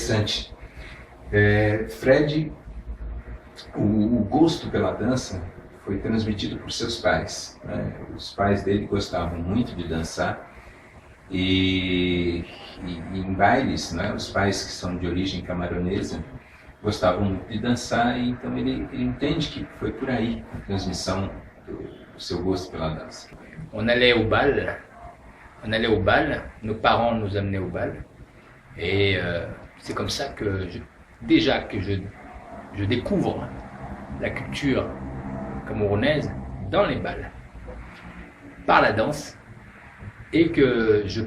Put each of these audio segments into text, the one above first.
interessante. Fred, o gosto pela dança foi transmitido por seus pais, né? Os pais dele gostavam muito de dançar e em bailes, né? Os pais que são de origem camaronesa gostavam muito de dançar, e então ele entende que foi por aí a transmissão do seu gosto pela dança. On allait au bal, nos parents nous amenaient au bal, et c'est comme ça que je découvre la culture camerounaise dans les bals, par la danse, et que je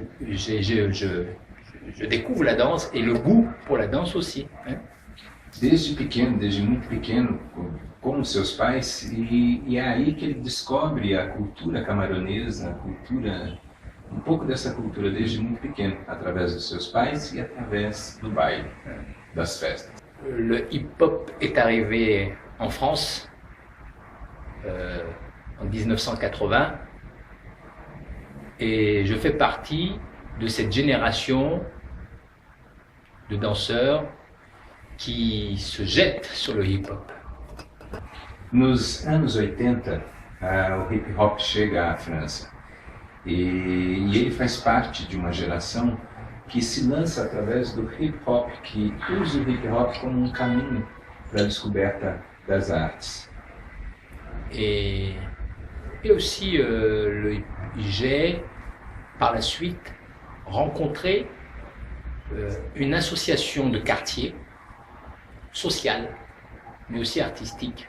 découvre la danse et le goût pour la danse aussi. Hein. Desde muito pequeno, com os seus pais, e é aí que ele descobre a cultura camaronesa, um pouco dessa cultura desde muito pequeno, através dos seus pais e através do baile, das festas. Le hip-hop est arrivé en France en 1980, et je fais partie de cette génération de danseurs qui se jettent sur le hip-hop. Nos anos 80, o hip-hop chega à França, e ele faz parte de uma geração que se lança através do hip-hop, que usa o hip-hop como um caminho para a descoberta das artes. Et aussi, j'ai par la suite rencontré une association de quartier sociale, mais aussi artistique,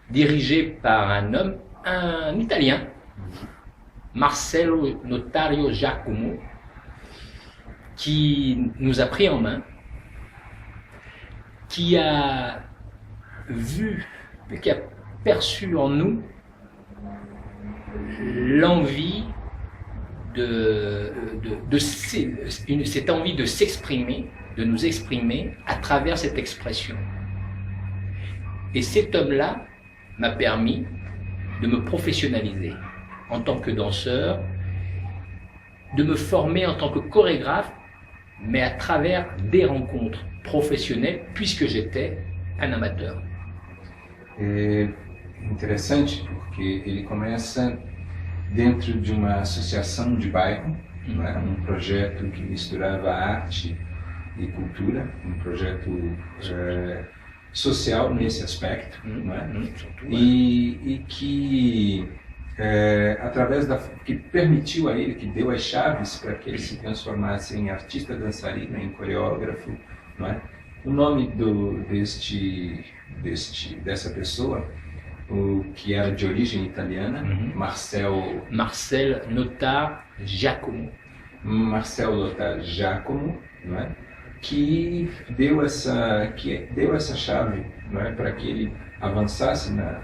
dirigée par un Italien, Marcello Notario Giacomo, qui nous a pris en main, qui a perçu en nous l'envie cette envie de s'exprimer, de nous exprimer à travers cette expression. Et cet homme-là m'a permis de me professionnaliser en tant que danseur, de me former en tant que chorégraphe, mais à travers des rencontres professionnelles, puisque j'étais un amateur. É interessante porque ele começa dentro de uma associação de bairro, né? Um projeto que misturava arte e cultura, um projeto social nesse aspecto, né? E que através que permitiu a ele, que deu as chaves para que ele se transformasse em artista dançarino, em coreógrafo, né? O nome dessa pessoa, o que era de origem italiana, Marcel Notar Giacomo. Marcel Notar Giacomo, né? que deu essa chave, né? Para que ele avançasse na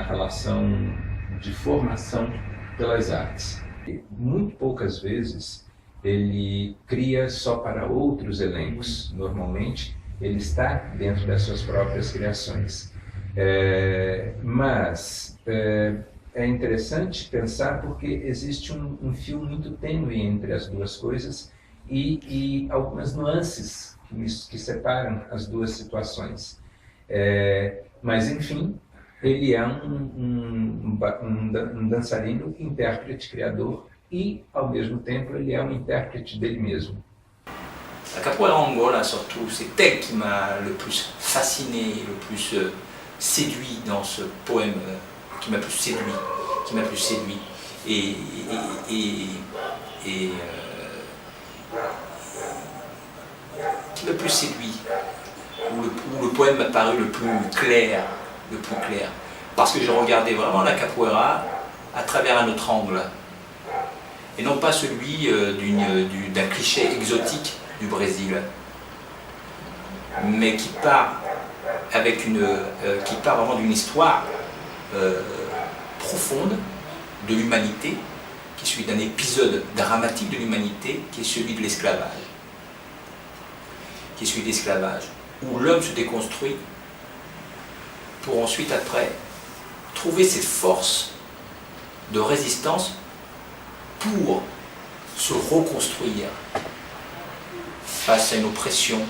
relação de formação pelas artes. E muito poucas vezes ele cria só para outros elencos. Normalmente ele está dentro das suas próprias criações. Mas é interessante pensar porque existe um fio muito tênue entre as duas coisas e algumas nuances que separam as duas situações. Mas, enfim, ele é um dançarino, intérprete, criador e, ao mesmo tempo, ele é um intérprete dele mesmo. La capoeira Angola, surtout, c'est elle qui m'a le plus fasciné, le plus séduit dans ce poème, qui m'a plus séduit, et qui m'a plus séduit, où le poème m'a paru le plus clair, parce que je regardais vraiment la capoeira à travers un autre angle, et non pas celui d'un cliché exotique du Brésil, mais qui part vraiment d'une histoire profonde de l'humanité, qui est celui d'un épisode dramatique de l'humanité, qui est celui de l'esclavage, où l'homme se déconstruit pour ensuite après trouver cette force de résistance pour se reconstruire face à une oppression,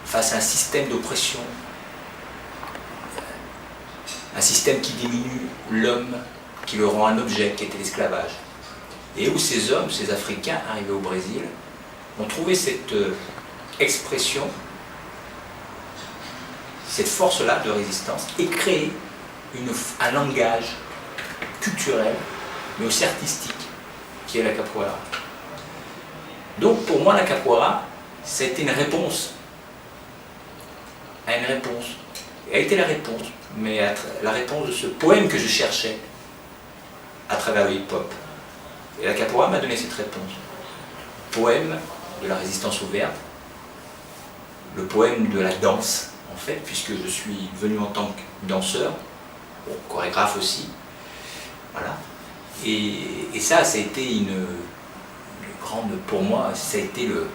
face à un système d'oppression, un système qui diminue l'homme, qui le rend un objet, qui était l'esclavage. Et où ces hommes, ces Africains arrivés au Brésil, ont trouvé cette expression, cette force-là de résistance, et créé un langage culturel, mais aussi artistique, qui est la capoeira. Donc pour moi, la capoeira, ça a été une réponse à une réponse. Elle a été la réponse, mais la réponse de ce poème que je cherchais à travers le hip-hop. Et la capoeira m'a donné cette réponse. Poème de la résistance ouverte, le poème de la danse, en fait, puisque je suis venu en tant que danseur, bon, chorégraphe aussi, voilà. Et ça a été une grande, pour moi, ça a été le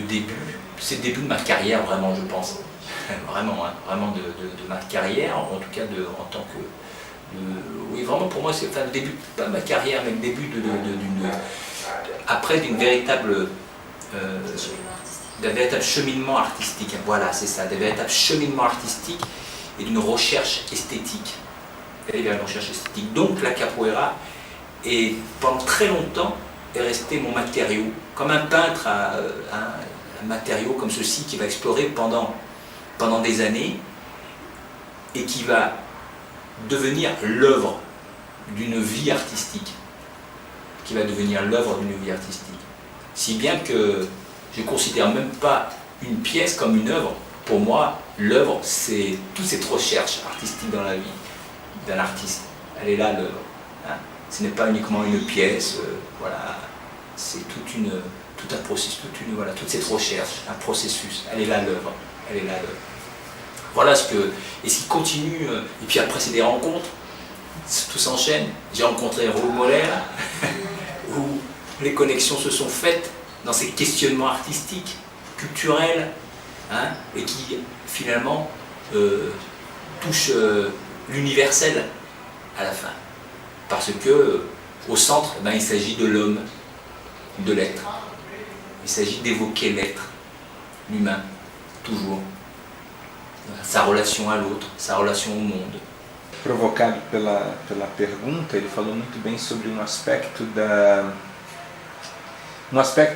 début, c'est le début de ma carrière, vraiment, je pense. Vraiment, hein, vraiment de ma carrière, en tout cas en tant que... oui, vraiment pour moi, c'est enfin, le début, pas ma carrière, mais le début d'un véritable cheminement artistique. Voilà, c'est ça, d'un véritable cheminement artistique et d'une recherche esthétique. Donc la capoeira, et pendant très longtemps, est resté mon matériau, comme un peintre a un matériau comme ceci qui va explorer pendant des années et qui va devenir l'œuvre d'une vie artistique. Si bien que je ne considère même pas une pièce comme une œuvre. Pour moi, l'œuvre, c'est toute cette recherche artistique dans la vie d'un artiste. Elle est là, l'œuvre. Hein. Ce n'est pas uniquement une pièce, voilà. C'est tout un processus, toute cette recherche, un processus. Elle est là, l'œuvre. Voilà ce qui continue. Et puis après, c'est des rencontres. Tout s'enchaîne. J'ai rencontré Raoul Moller, où les connexions se sont faites dans ces questionnements artistiques, culturels, hein, et qui finalement touchent l'universel à la fin. Parce que au centre, il s'agit de l'homme, de l'être. Il s'agit d'évoquer l'être, l'humain, toujours. Sa relation à l'autre, sa relation au monde. Provocado pela pergunta, ele falou muito bem sobre um aspecto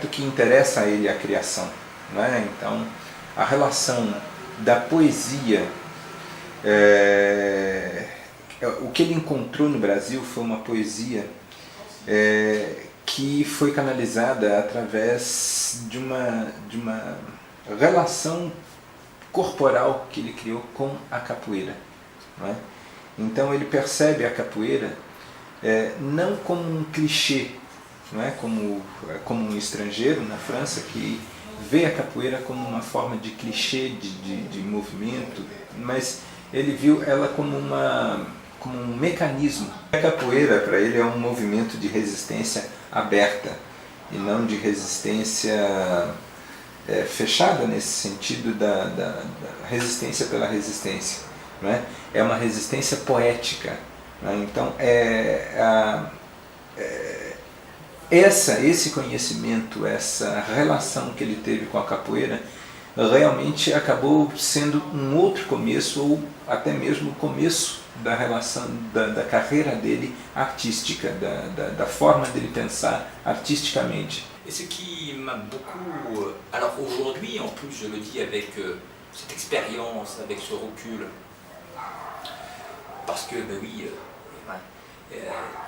que interessa a ele, a criação, né? Então, a relação da poesia, o que ele encontrou no Brasil foi uma poesia que foi canalizada através de uma relação corporal que ele criou com a capoeira, não é? Então ele percebe a capoeira não como um clichê, não é? Como um estrangeiro na França que vê a capoeira como uma forma de clichê de movimento, mas ele viu ela como um mecanismo. A capoeira para ele é um movimento de resistência aberta e não de resistência fechada, nesse sentido da resistência pela resistência, não é? É uma resistência poética, não é? Então esse conhecimento, essa relação que ele teve com a capoeira realmente acabou sendo um outro começo, ou até mesmo o começo da relação da carreira dele artística, da forma dele pensar artisticamente. Et ce qui m'a beaucoup... Alors aujourd'hui, en plus, je le dis avec cette expérience, avec ce recul, parce que, ben oui,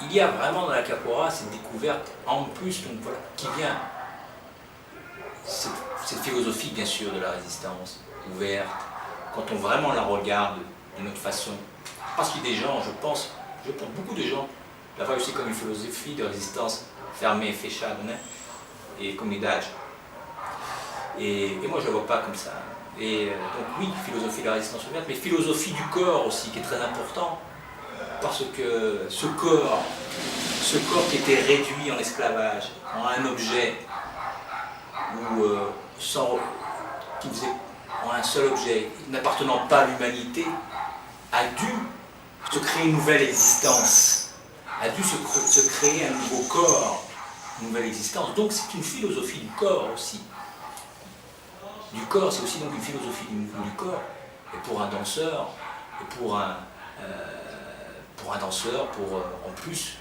il y a vraiment dans la capoeira cette découverte, en plus, donc voilà, qui vient, cette philosophie, bien sûr, de la résistance ouverte, quand on vraiment la regarde d'une autre façon. Parce qu'il y a des gens, je pense beaucoup de gens la voient aussi comme une philosophie de résistance fermée, fechada, né? Et comunidade. Et moi je ne la vois pas comme ça. Et donc oui, philosophie de la résistance ouverte, mais philosophie du corps aussi, qui est très important. Parce que ce corps qui était réduit en esclavage, en un objet, ou qui faisait en un seul objet, n'appartenant pas à l'humanité, a dû se créer une nouvelle existence, a dû se créer un nouveau corps nouvelle existence. Donc c'est une philosophie du corps aussi. Du corps, c'est aussi donc une philosophie du mouvement du corps. Et pour un danseur, pour un danseur, en plus,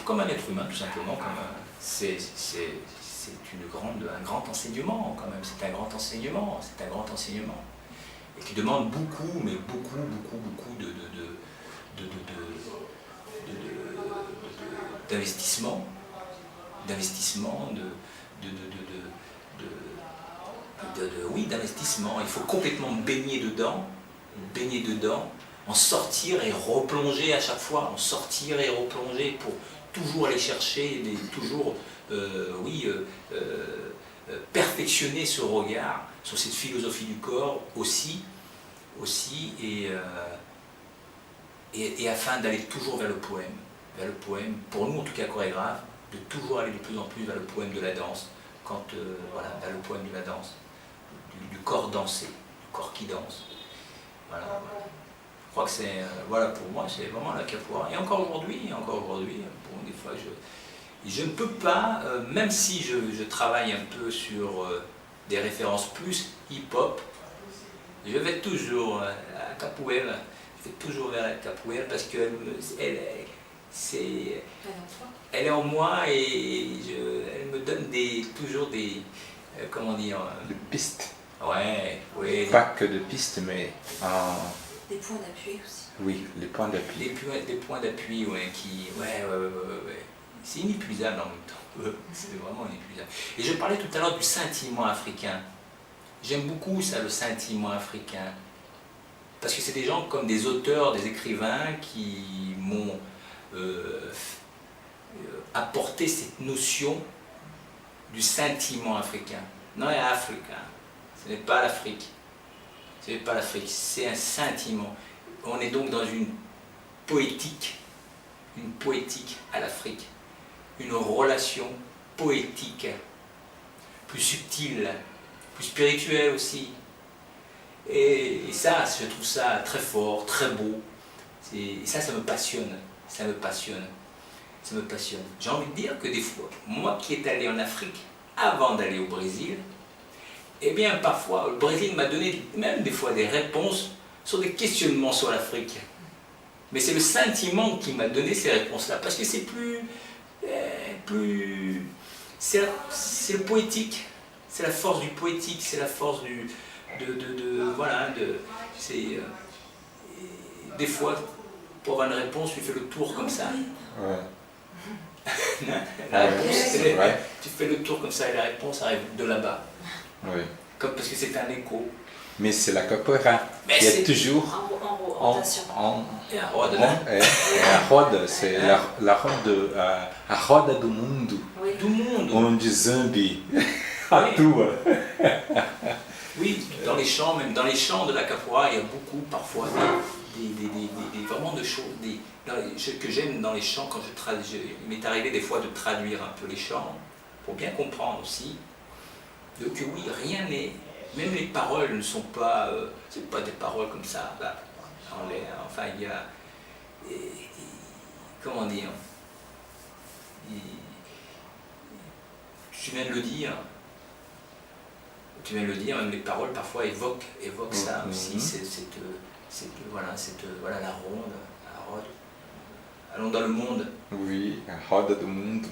comme un être humain tout simplement, c'est un grand enseignement quand même, c'est un grand enseignement, et qui demande beaucoup, mais beaucoup d'investissement, oui, d'investissement. Il faut complètement baigner dedans, en sortir et replonger à chaque fois, pour toujours aller chercher, toujours, perfectionner ce regard sur cette philosophie du corps aussi et afin d'aller toujours vers le poème, pour nous en tout cas chorégraphes, de toujours aller de plus en plus vers le poème de la danse, vers le poème de la danse, du corps dansé, du corps qui danse. Voilà. Je crois que c'est, pour moi, c'est vraiment la capoeira. Et encore aujourd'hui, des fois, je ne peux pas, même si je travaille un peu sur des références plus hip-hop, je vais toujours à la capoeira. Je vais toujours vers la capoeira parce qu'elle est en moi et elle me donne toujours des comment dire, de pistes. Ouais, oui. Pas que de pistes, mais des points d'appui aussi. Oui, les points d'appui. Des points d'appui, ouais. C'est inépuisable en même temps. C'est vraiment inépuisable. Et je parlais tout à l'heure du scintillement africain. J'aime beaucoup ça, le scintillement africain. Parce que c'est des gens comme des auteurs, des écrivains qui m'ont apporté cette notion du scintillement africain. Non, africain. Ce n'est pas l'Afrique. C'est un scintillement. On est donc dans une poétique à l'Afrique. Une relation poétique, plus subtile, plus spirituelle aussi. Et ça, je trouve ça très fort, très beau. Et ça me passionne. J'ai envie de dire que des fois, moi qui est allé en Afrique avant d'aller au Brésil, eh bien parfois le Brésil m'a donné même des fois des réponses sur des questionnements sur l'Afrique. Mais c'est le sentiment qui m'a donné ces réponses-là, parce que c'est c'est le poétique, c'est la force du poétique, c'est la force des fois, pour avoir une réponse, tu fais le tour comme ça. Ouais. La réponse, tu fais le tour comme ça et la réponse arrive de là-bas. Oui. Parce que c'est un écho. Mais c'est la capoeira qui est toujours en rotation. É a roda, né? É a roda, c'est a roda do mundo, Oui. Do mundo. onde Zambi atua. Oui, dans les chants, même dans les chants de la capoeira, il y a beaucoup parfois vraiment de choses que j'aime dans les chants quand il m'est arrivé des fois de traduire un peu les chants pour bien comprendre aussi. Donc oui, rien n'est, même les paroles ne sont pas, c'est pas des paroles comme ça. Là, enfin, il y a, comment dire, tu viens de le dire. Même les paroles parfois évoquent ça aussi, voilà, la rode. Allons dans le monde. Oui, a roda do mundo.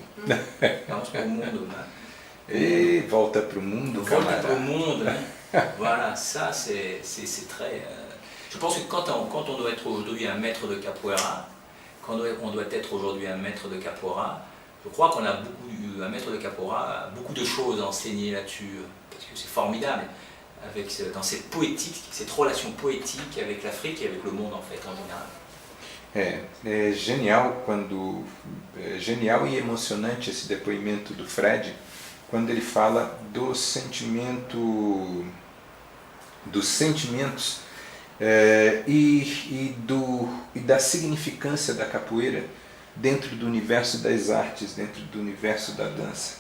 Vamos para o mundo, né? Et volta pro mundo, Volta camarada. para o mundo, né? Voilà, ça c'est très... Je pense que quand on doit être aujourd'hui un maître de capoeira, je crois qu'on a un maître de capoeira a beaucoup de choses à enseigner là-dessus, parce que c'est formidable, dans cette poétique, cette relation poétique avec l'Afrique et avec le monde en fait, en général. É genial e emocionante esse depoimento do Fred, quando ele fala dos sentimentos e da significância da capoeira dentro do universo das artes, dentro do universo da dança.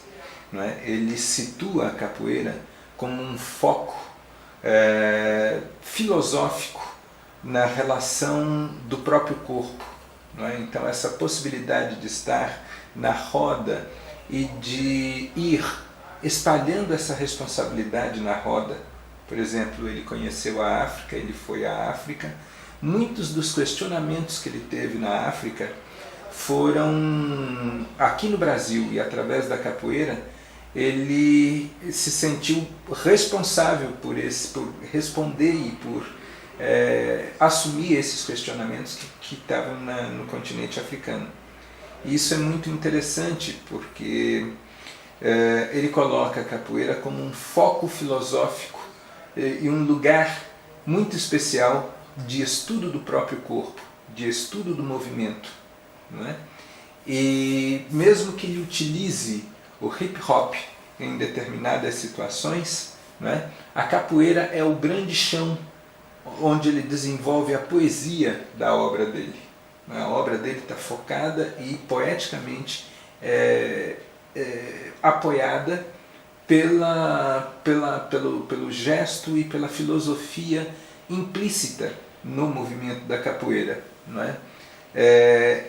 Não é? Ele situa a capoeira como um foco filosófico na relação do próprio corpo. Não é? Então essa possibilidade de estar na roda e de ir espalhando essa responsabilidade na roda. Por exemplo, ele conheceu a África, ele foi à África. Muitos dos questionamentos que ele teve na África foram aqui no Brasil, e através da capoeira ele se sentiu responsável por responder e por assumir esses questionamentos que estavam no continente africano. E isso é muito interessante porque ele coloca a capoeira como um foco filosófico e um lugar muito especial de estudo do próprio corpo, de estudo do movimento, não é? E mesmo que ele utilize o hip hop em determinadas situações, não é? A capoeira é o grande chão onde ele desenvolve a poesia da obra dele. A obra dele está focada e poeticamente apoiada pelo gesto e pela filosofia implícita no movimento da capoeira, não é?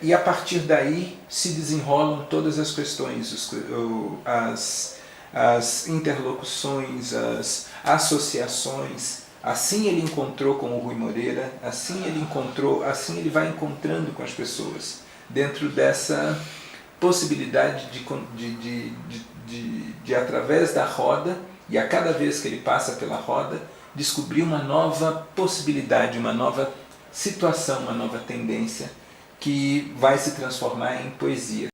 E a partir daí se desenrolam todas as questões, as interlocuções, as associações. Assim ele encontrou com o Rui Moreira, assim ele vai encontrando com as pessoas, dentro dessa possibilidade de através da roda, e a cada vez que ele passa pela roda, descobrir uma nova possibilidade, uma nova situação, uma nova tendência que vai se transformar em poesia.